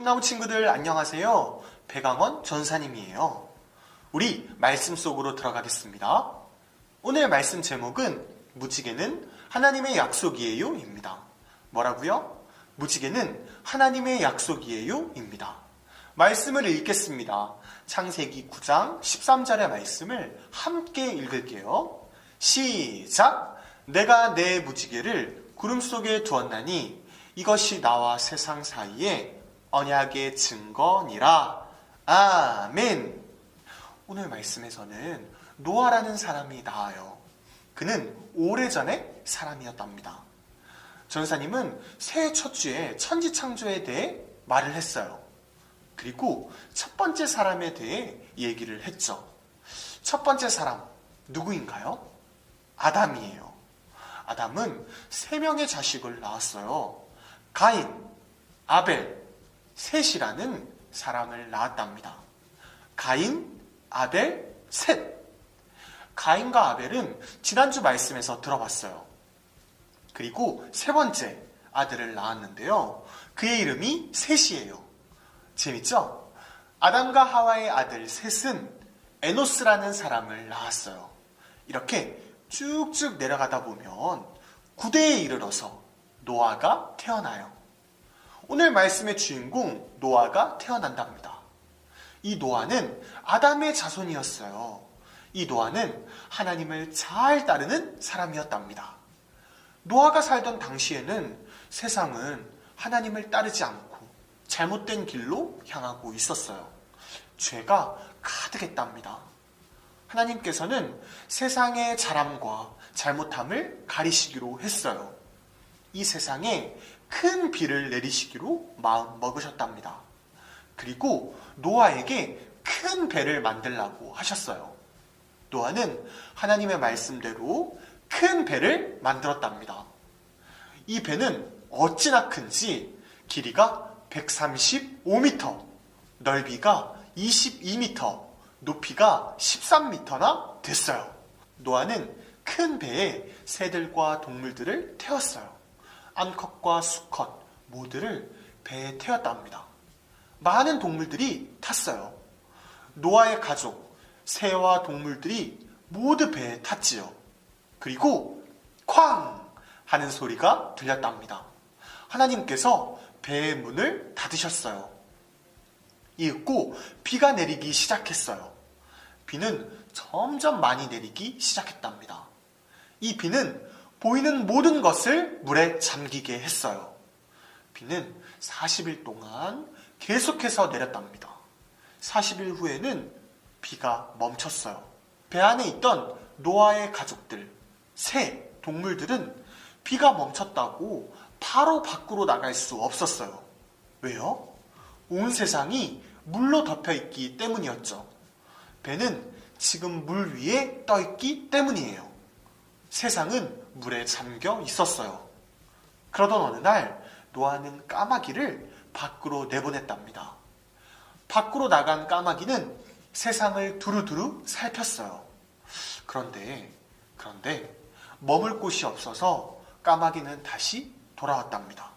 꿈나무 친구들 안녕하세요. 배강원 전사님이에요. 우리 말씀 속으로 들어가겠습니다. 오늘 말씀 제목은 무지개는 하나님의 약속이에요 입니다. 뭐라고요? 무지개는 하나님의 약속이에요 입니다. 말씀을 읽겠습니다. 창세기 9장 13절의 말씀을 함께 읽을게요. 시작! 내가 내 무지개를 구름 속에 두었나니 이것이 나와 세상 사이에 언약의 증거니라. 아멘. 오늘 말씀에서는 노아라는 사람이 나와요. 그는 오래전의 사람이었답니다. 전사님은 새해 첫 주에 천지창조에 대해 말을 했어요. 그리고 첫 번째 사람에 대해 얘기를 했죠. 첫 번째 사람 누구인가요? 아담이에요. 아담은 3명의 자식을 낳았어요. 가인, 아벨, 셋이라는 사람을 낳았답니다. 가인, 아벨, 셋. 가인과 아벨은 지난주 말씀에서 들어봤어요. 그리고 세 번째 아들을 낳았는데요. 그의 이름이 셋이에요. 재밌죠? 아담과 하와의 아들 셋은 에노스라는 사람을 낳았어요. 이렇게 쭉쭉 내려가다 보면 구대에 이르러서 노아가 태어나요. 오늘 말씀의 주인공 노아가 태어난답니다. 이 노아는 아담의 자손이었어요. 이 노아는 하나님을 잘 따르는 사람이었답니다. 노아가 살던 당시에는 세상은 하나님을 따르지 않고 잘못된 길로 향하고 있었어요. 죄가 가득했답니다. 하나님께서는 세상의 자람과 잘못함을 가리시기로 했어요. 이 세상에 큰 비를 내리시기로 마음 먹으셨답니다. 그리고 노아에게 큰 배를 만들라고 하셨어요. 노아는 하나님의 말씀대로 큰 배를 만들었답니다. 이 배는 어찌나 큰지 길이가 135m, 넓이가 22m, 높이가 13m나 됐어요. 노아는 큰 배에 새들과 동물들을 태웠어요. 암컷과 수컷 모두를 배에 태웠답니다. 많은 동물들이 탔어요. 노아의 가족, 새와 동물들이 모두 배에 탔지요. 그리고 쾅! 하는 소리가 들렸답니다. 하나님께서 배의 문을 닫으셨어요. 이윽고 비가 내리기 시작했어요. 비는 점점 많이 내리기 시작했답니다. 이 비는 보이는 모든 것을 물에 잠기게 했어요. 비는 40일 동안 계속해서 내렸답니다. 40일 후에는 비가 멈췄어요. 배 안에 있던 노아의 가족들, 새, 동물들은 비가 멈췄다고 바로 밖으로 나갈 수 없었어요. 왜요? 온 세상이 물로 덮여 있기 때문이었죠. 배는 지금 물 위에 떠 있기 때문이에요. 세상은 물에 잠겨 있었어요. 그러던 어느 날 노아는 까마귀를 밖으로 내보냈답니다. 밖으로 나간 까마귀는 세상을 두루두루 살폈어요. 그런데 머물 곳이 없어서 까마귀는 다시 돌아왔답니다.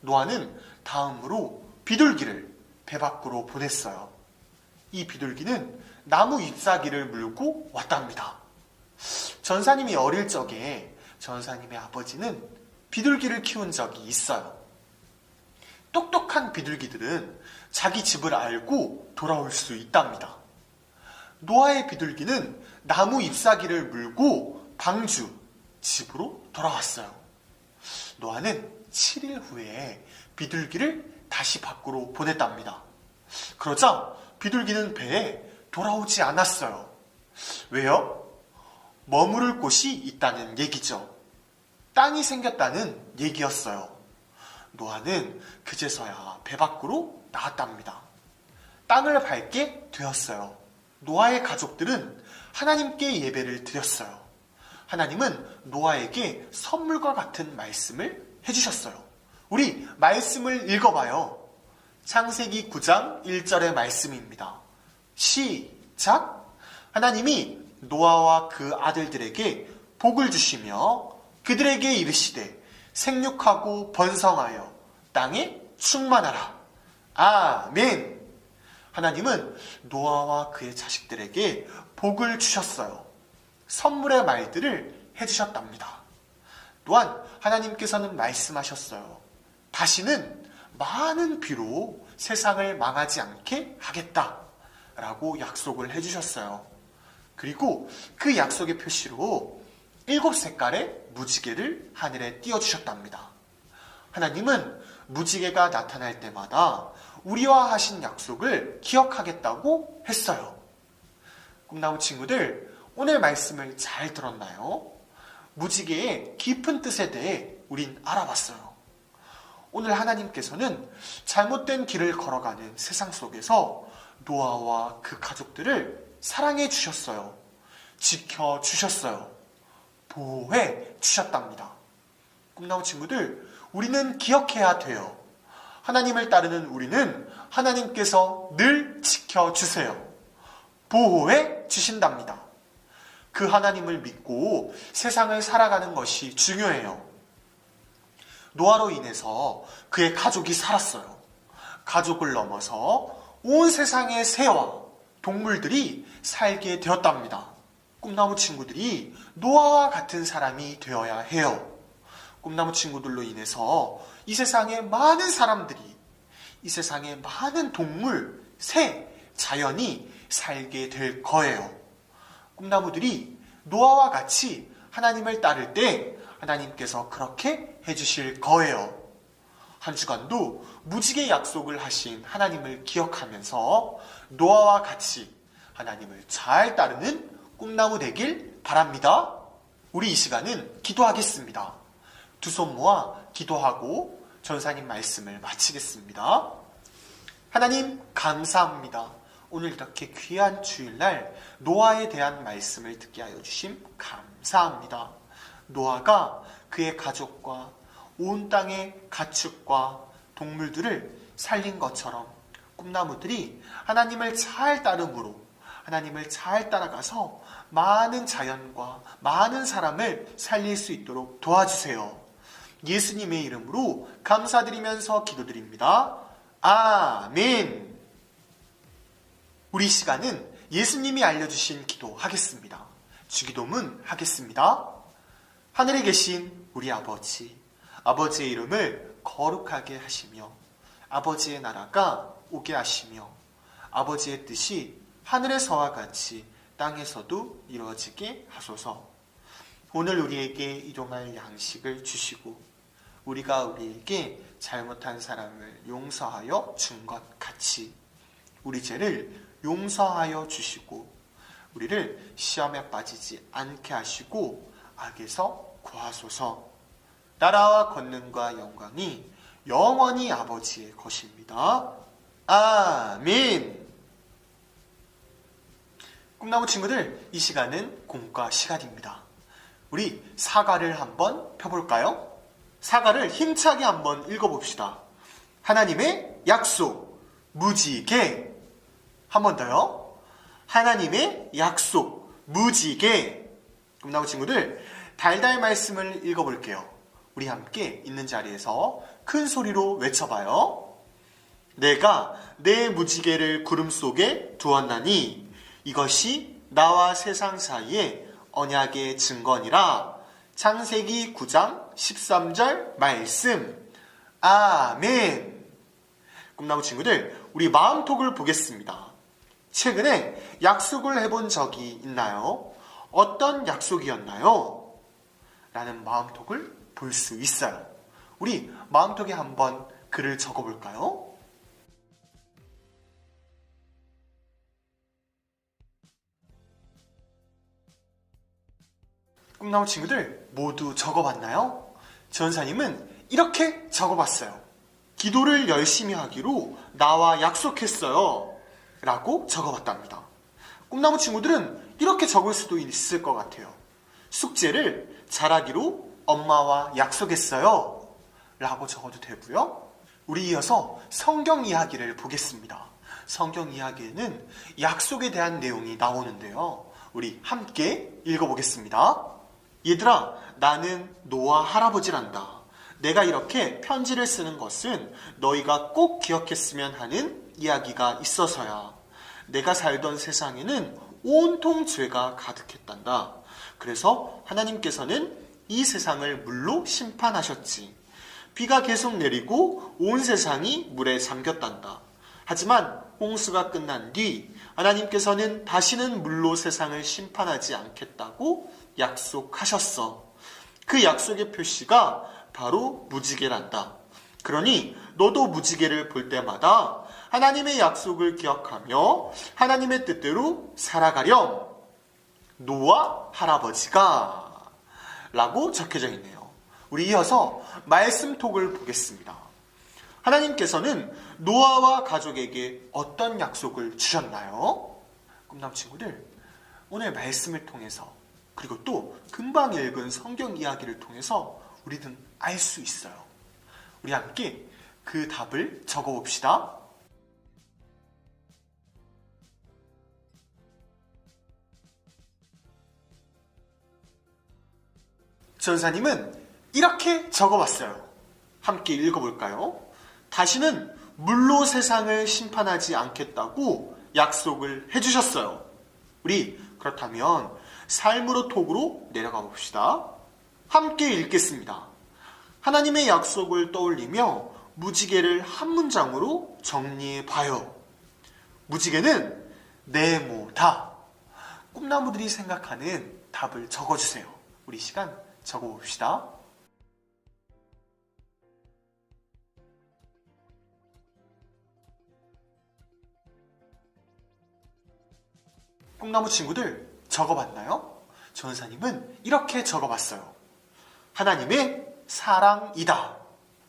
노아는 다음으로 비둘기를 배 밖으로 보냈어요. 이 비둘기는 나무 잎사귀를 물고 왔답니다. 전사님이 어릴 적에 전사님의 아버지는 비둘기를 키운 적이 있어요. 똑똑한 비둘기들은 자기 집을 알고 돌아올 수 있답니다. 노아의 비둘기는 나무 잎사귀를 물고 방주, 집으로 돌아왔어요. 노아는 7일 후에 비둘기를 다시 밖으로 보냈답니다. 그러자 비둘기는 배에 돌아오지 않았어요. 왜요? 머무를 곳이 있다는 얘기죠. 땅이 생겼다는 얘기였어요. 노아는 그제서야 배 밖으로 나왔답니다. 땅을 밟게 되었어요. 노아의 가족들은 하나님께 예배를 드렸어요. 하나님은 노아에게 선물과 같은 말씀을 해주셨어요. 우리 말씀을 읽어봐요. 창세기 9장 1절의 말씀입니다. 시작! 하나님이 노아와 그 아들들에게 복을 주시며 그들에게 이르시되 생육하고 번성하여 땅에 충만하라. 아멘. 하나님은 노아와 그의 자식들에게 복을 주셨어요. 선물의 말들을 해주셨답니다. 또한 하나님께서는 말씀하셨어요. 다시는 많은 비로 세상을 망하지 않게 하겠다 라고 약속을 해주셨어요. 그리고 그 약속의 표시로 7색깔의 무지개를 하늘에 띄워주셨답니다. 하나님은 무지개가 나타날 때마다 우리와 하신 약속을 기억하겠다고 했어요. 꿈나무 친구들, 오늘 말씀을 잘 들었나요? 무지개의 깊은 뜻에 대해 우린 알아봤어요. 오늘 하나님께서는 잘못된 길을 걸어가는 세상 속에서 노아와 그 가족들을 사랑해 주셨어요. 지켜 주셨어요. 보호해 주셨답니다. 꿈나무 친구들, 우리는 기억해야 돼요. 하나님을 따르는 우리는 하나님께서 늘 지켜주세요. 보호해 주신답니다. 그 하나님을 믿고 세상을 살아가는 것이 중요해요. 노아로 인해서 그의 가족이 살았어요. 가족을 넘어서 온 세상의 새와 동물들이 살게 되었답니다. 꿈나무 친구들이 노아와 같은 사람이 되어야 해요. 꿈나무 친구들로 인해서 이 세상의 많은 사람들이, 이 세상의 많은 동물, 새, 자연이 살게 될 거예요. 꿈나무들이 노아와 같이 하나님을 따를 때 하나님께서 그렇게 해주실 거예요. 한 주간도 무지개 약속을 하신 하나님을 기억하면서 노아와 같이 하나님을 잘 따르는 꿈나무 되길 바랍니다. 우리 이 시간은 기도하겠습니다. 두 손 모아 기도하고 전사님 말씀을 마치겠습니다. 하나님 감사합니다. 오늘 이렇게 귀한 주일날 노아에 대한 말씀을 듣게 하여 주심 감사합니다. 노아가 그의 가족과 온 땅의 가축과 동물들을 살린 것처럼 꿈나무들이 하나님을 잘 따름으로 하나님을 잘 따라가서 많은 자연과 많은 사람을 살릴 수 있도록 도와주세요. 예수님의 이름으로 감사드리면서 기도드립니다. 아멘. 우리 시간은 예수님이 알려주신 기도 하겠습니다. 주기도문 하겠습니다. 하늘에 계신 우리 아버지, 아버지의 이름을 거룩하게 하시며 아버지의 나라가 오게 하시며 아버지의 뜻이 하늘에서와 같이 땅에서도 이루어지게 하소서. 오늘 우리에게 일용할 양식을 주시고 우리가 우리에게 잘못한 사람을 용서하여 준 것 같이 우리 죄를 용서하여 주시고 우리를 시험에 빠지지 않게 하시고 악에서 구하소서. 나라와 권능과 영광이 영원히 아버지의 것입니다. 아멘. 꿈나무 친구들, 이 시간은 공과 시간입니다. 우리 사과를 한번 펴볼까요? 사과를 힘차게 한번 읽어봅시다. 하나님의 약속, 무지개. 한 번 더요. 하나님의 약속, 무지개. 꿈나무 친구들, 달달 말씀을 읽어볼게요. 우리 함께 있는 자리에서 큰 소리로 외쳐봐요. 내가 내 무지개를 구름 속에 두었나니 이것이 나와 세상 사이에 언약의 증거니라. 창세기 9장 13절 말씀. 아멘. 꿈나무 친구들, 우리 마음톡을 보겠습니다. 최근에 약속을 해본 적이 있나요? 어떤 약속이었나요? 라는 마음톡을 볼 수 있어요. 우리 마음톡에 한번 글을 적어볼까요? 꿈나무 친구들 모두 적어봤나요? 전사님은 이렇게 적어봤어요. 기도를 열심히 하기로 나와 약속했어요. 라고 적어봤답니다. 꿈나무 친구들은 이렇게 적을 수도 있을 것 같아요. 숙제를 잘하기로 엄마와 약속했어요. 라고 적어도 되고요. 우리 이어서 성경 이야기를 보겠습니다. 성경 이야기에는 약속에 대한 내용이 나오는데요. 우리 함께 읽어보겠습니다. 얘들아, 나는 노아 할아버지란다. 내가 이렇게 편지를 쓰는 것은 너희가 꼭 기억했으면 하는 이야기가 있어서야. 내가 살던 세상에는 온통 죄가 가득했단다. 그래서 하나님께서는 이 세상을 물로 심판하셨지. 비가 계속 내리고 온 세상이 물에 잠겼단다. 하지만 홍수가 끝난 뒤 하나님께서는 다시는 물로 세상을 심판하지 않겠다고 약속하셨어. 그 약속의 표시가 바로 무지개란다. 그러니 너도 무지개를 볼 때마다 하나님의 약속을 기억하며 하나님의 뜻대로 살아가렴. 노아 할아버지가 라고 적혀져 있네요. 우리 이어서 말씀톡을 보겠습니다. 하나님께서는 노아와 가족에게 어떤 약속을 주셨나요? 꿈나무 친구들, 오늘 말씀을 통해서 그리고 또 금방 읽은 성경 이야기를 통해서 우리는 알 수 있어요. 우리 함께 그 답을 적어봅시다. 전사님은 이렇게 적어봤어요. 함께 읽어볼까요? 다시는 물로 세상을 심판하지 않겠다고 약속을 해주셨어요. 우리 그렇다면 삶으로 톡으로 내려가 봅시다. 함께 읽겠습니다. 하나님의 약속을 떠올리며 무지개를 한 문장으로 정리해봐요. 무지개는 네모다. 꿈나무들이 생각하는 답을 적어주세요. 우리 시간 적어봅시다. 꿈나무 친구들 적어봤나요? 전사님은 이렇게 적어봤어요. 하나님의 사랑이다.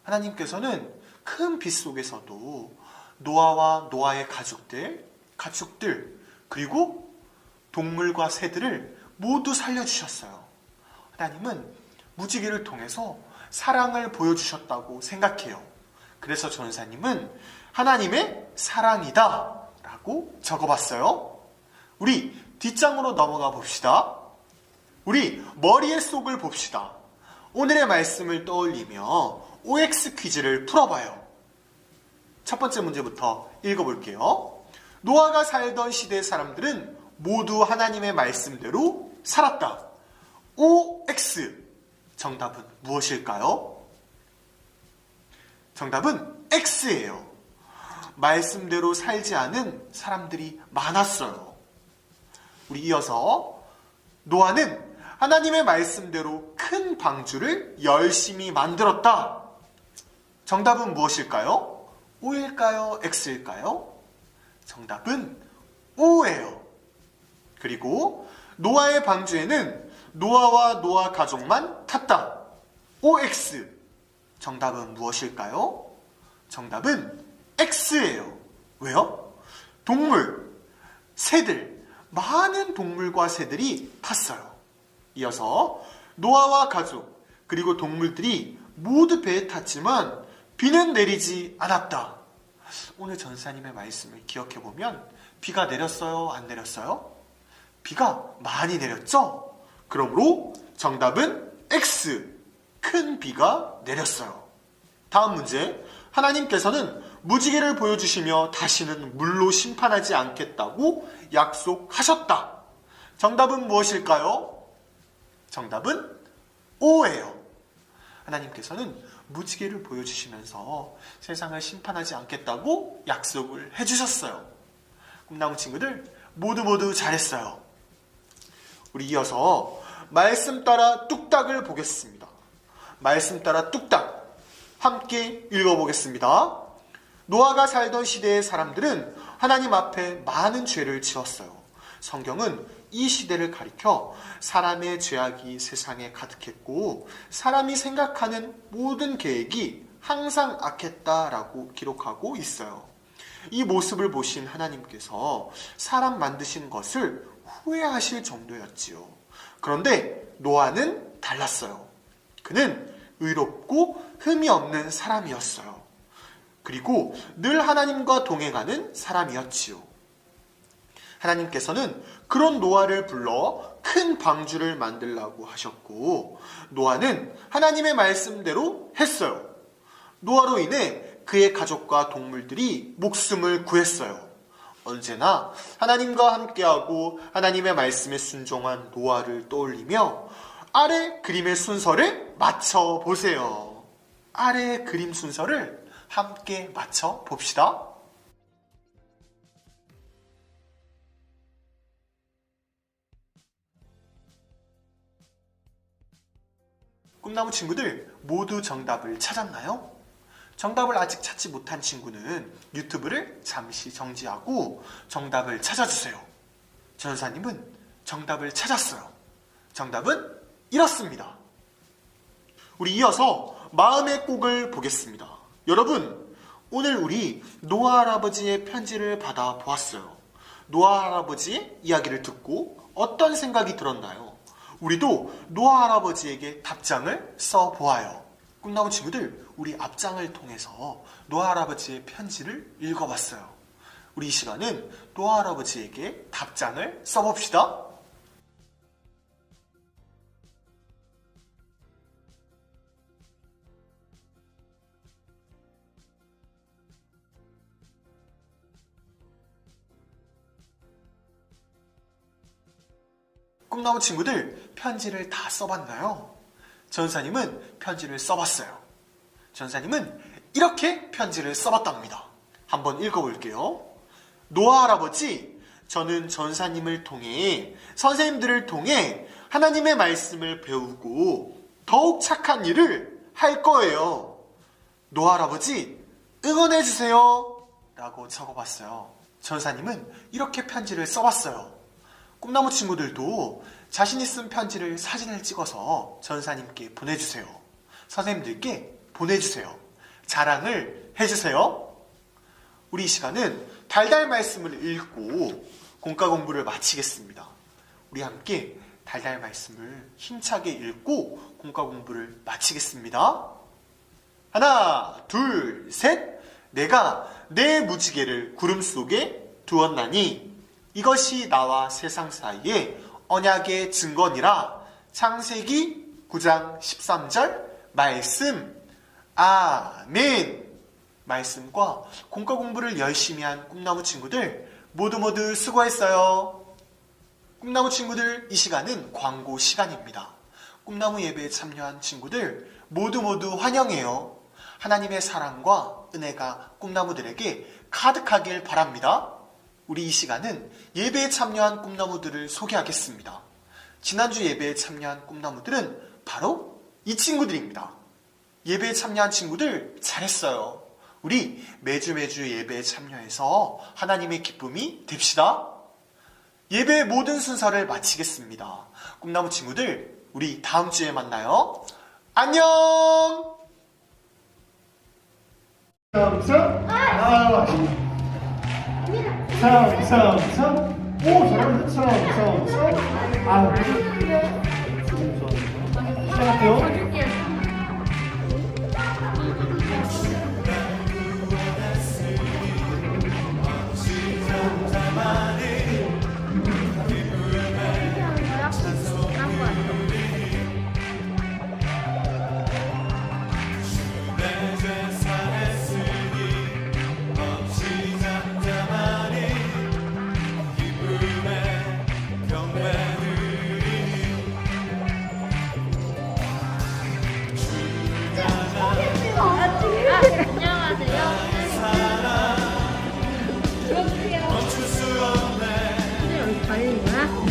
하나님께서는 큰 빛 속에서도 노아와 노아의 가족들, 그리고 동물과 새들을 모두 살려주셨어요. 하나님은 무지개를 통해서 사랑을 보여주셨다고 생각해요. 그래서 전사님은 하나님의 사랑이다 라고 적어봤어요. 우리 뒷장으로 넘어가 봅시다. 우리 머리의 속을 봅시다. 오늘의 말씀을 떠올리며 OX 퀴즈를 풀어봐요. 첫 번째 문제부터 읽어볼게요. 노아가 살던 시대의 사람들은 모두 하나님의 말씀대로 살았다. OX. 정답은 무엇일까요? 정답은 X예요. 말씀대로 살지 않은 사람들이 많았어요. 우리 이어서 노아는 하나님의 말씀대로 큰 방주를 열심히 만들었다. 정답은 무엇일까요? O일까요? X일까요? 정답은 O예요. 그리고 노아의 방주에는 노아와 노아 가족만 탔다. OX. 정답은 무엇일까요? 정답은 X예요. 왜요? 동물, 새들, 많은 동물과 새들이 탔어요. 이어서 노아와 가족 그리고 동물들이 모두 배에 탔지만 비는 내리지 않았다. 오늘 전사님의 말씀을 기억해보면 비가 내렸어요? 안 내렸어요? 비가 많이 내렸죠? 그러므로 정답은 X. 큰 비가 내렸어요. 다음 문제. 하나님께서는 무지개를 보여주시며 다시는 물로 심판하지 않겠다고 약속하셨다. 정답은 무엇일까요? 정답은 O예요. 하나님께서는 무지개를 보여주시면서 세상을 심판하지 않겠다고 약속을 해주셨어요. 꿈나무 친구들 모두 잘했어요. 우리 이어서 말씀 따라 뚝딱을 보겠습니다. 말씀 따라 뚝딱 함께 읽어보겠습니다. 노아가 살던 시대의 사람들은 하나님 앞에 많은 죄를 지었어요. 성경은 이 시대를 가리켜 사람의 죄악이 세상에 가득했고 사람이 생각하는 모든 계획이 항상 악했다라고 기록하고 있어요. 이 모습을 보신 하나님께서 사람 만드신 것을 후회하실 정도였지요. 그런데 노아는 달랐어요. 그는 의롭고 흠이 없는 사람이었어요. 그리고 늘 하나님과 동행하는 사람이었지요. 하나님께서는 그런 노아를 불러 큰 방주를 만들라고 하셨고 노아는 하나님의 말씀대로 했어요. 노아로 인해 그의 가족과 동물들이 목숨을 구했어요. 언제나 하나님과 함께하고 하나님의 말씀에 순종한 노아를 떠올리며 아래 그림의 순서를 맞춰보세요. 아래 그림 순서를 함께 맞춰봅시다. 꿈나무 친구들 모두 정답을 찾았나요? 정답을 아직 찾지 못한 친구는 유튜브를 잠시 정지하고 정답을 찾아주세요. 전사님은 정답을 찾았어요. 정답은 이렇습니다. 우리 이어서 마음의 꼭을 보겠습니다. 여러분, 오늘 우리 노아 할아버지의 편지를 받아 보았어요. 노아 할아버지의 이야기를 듣고 어떤 생각이 들었나요? 우리도 노아 할아버지에게 답장을 써보아요. 꿈나무 친구들, 우리 앞장을 통해서 노아 할아버지의 편지를 읽어봤어요. 우리 이 시간은 노아 할아버지에게 답장을 써봅시다. 꿈나무 친구들, 편지를 다 써봤나요? 전사님은 편지를 써봤어요. 전사님은 이렇게 편지를 써봤답니다. 한번 읽어볼게요. 노아 할아버지, 저는 전사님을 통해 선생님들을 통해 하나님의 말씀을 배우고 더욱 착한 일을 할 거예요. 노아 할아버지 응원해주세요 라고 적어봤어요. 전사님은 이렇게 편지를 써봤어요. 꿈나무 친구들도 자신이 쓴 편지를 사진을 찍어서 전사님께 보내주세요. 선생님들께 보내주세요. 자랑을 해주세요. 우리 이 시간은 달달 말씀을 읽고 공과 공부를 마치겠습니다. 우리 함께 달달 말씀을 힘차게 읽고 공과 공부를 마치겠습니다. 하나, 둘, 셋. 내가 내 무지개를 구름 속에 두었나니 이것이 나와 세상 사이에 언약의 증거니라. 창세기 9장 13절 말씀. 아멘. 말씀과 공과 공부를 열심히 한 꿈나무 친구들 모두 수고했어요. 꿈나무 친구들, 이 시간은 광고 시간입니다. 꿈나무 예배에 참여한 친구들 모두 환영해요. 하나님의 사랑과 은혜가 꿈나무들에게 가득하길 바랍니다. 우리 이 시간은 예배에 참여한 꿈나무들을 소개하겠습니다. 지난주 예배에 참여한 꿈나무들은 바로 이 친구들입니다. 예배에 참여한 친구들 잘했어요. 우리 매주 예배에 참여해서 하나님의 기쁨이 됩시다. 예배의 모든 순서를 마치겠습니다. 꿈나무 친구들, 우리 다음 주에 만나요. 안녕! 오, 잘하네. 시작할게요. 안녕하세요. 들어주세요. 멈출 수 없네. 여기 가리는 거야?